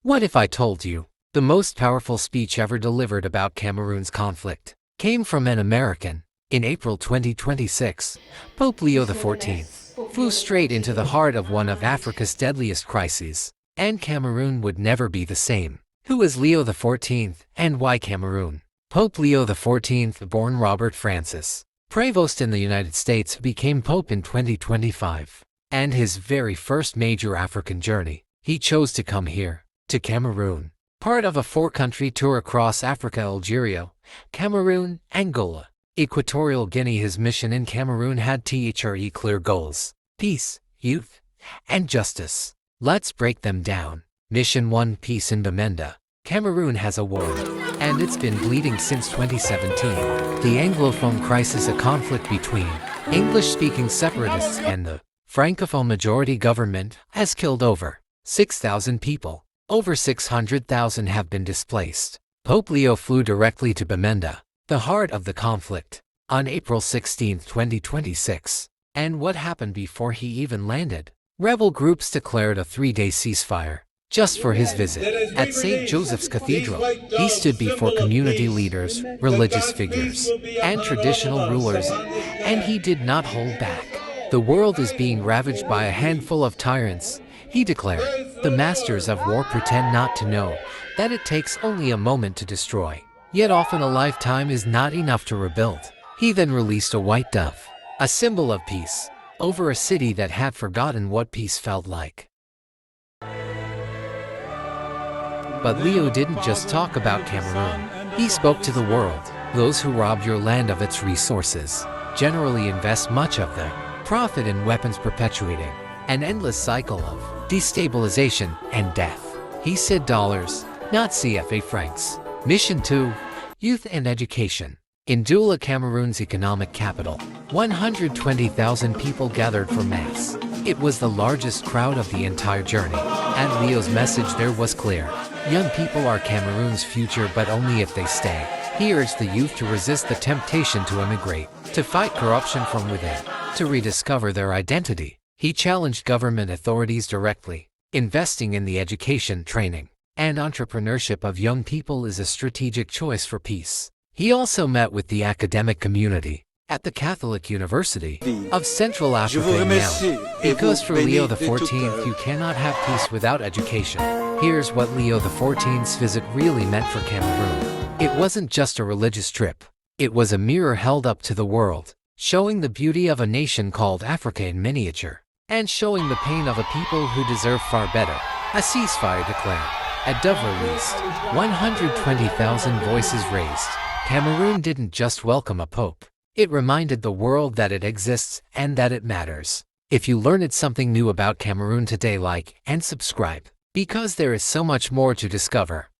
What if I told you the most powerful speech ever delivered about Cameroon's conflict came from an American? In April 2026, Pope Leo XIV flew straight into the heart of one of Africa's deadliest crises, and Cameroon would never be the same. Who is Leo XIV and why Cameroon? Pope Leo XIV, born Robert Francis Prevost in the United States, became Pope in 2025. And his very first major African journey, he chose to come here, to Cameroon. Part of a four-country tour across Africa: Algeria, Cameroon, Angola, Equatorial Guinea. His mission in Cameroon had three clear goals: peace, youth, and justice. Let's break them down. Mission 1: Peace in Bamenda. Cameroon has a war, and it's been bleeding since 2017. The Anglophone crisis, a conflict between English-speaking separatists and the Francophone majority government, has killed over 6,000 people. Over 600,000 have been displaced. Pope Leo flew directly to Bamenda, the heart of the conflict, on April 16, 2026. And what happened before he even landed? Rebel groups declared a 3-day ceasefire just for his visit. At St. Joseph's Cathedral, he stood before community leaders, religious figures, and traditional rulers, and he did not hold back. The world is being ravaged by a handful of tyrants, he declared. The masters of war pretend not to know that it takes only a moment to destroy. Yet often a lifetime is not enough to rebuild. He then released a white dove, a symbol of peace, over a city that had forgotten what peace felt like. But Leo didn't just talk about Cameroon. He spoke to the world. Those who rob your land of its resources generally invest much of their profit in weapons, perpetuating an endless cycle of destabilization and death. He said dollars, not CFA francs. Mission 2: Youth and Education. In Douala, Cameroon's economic capital, 120,000 people gathered for Mass. It was the largest crowd of the entire journey, and Leo's message there was clear. Young people are Cameroon's future, but only if they stay. He urged the youth to resist the temptation to immigrate, to fight corruption from within, to rediscover their identity. He challenged government authorities directly. Investing in the education, training, and entrepreneurship of young people is a strategic choice for peace. He also met with the academic community at the Catholic University of Central Africa now. Because for Leo XIV, you cannot have peace without education. Here's what Leo XIV's visit really meant for Cameroon. It wasn't just a religious trip. It was a mirror held up to the world, showing the beauty of a nation called Africa in miniature, and showing the pain of a people who deserve far better. A ceasefire declared, a dove released, 120,000 voices raised. Cameroon didn't just welcome a pope. It reminded the world that it exists and that it matters. If you learned something new about Cameroon today, like and subscribe, because there is so much more to discover.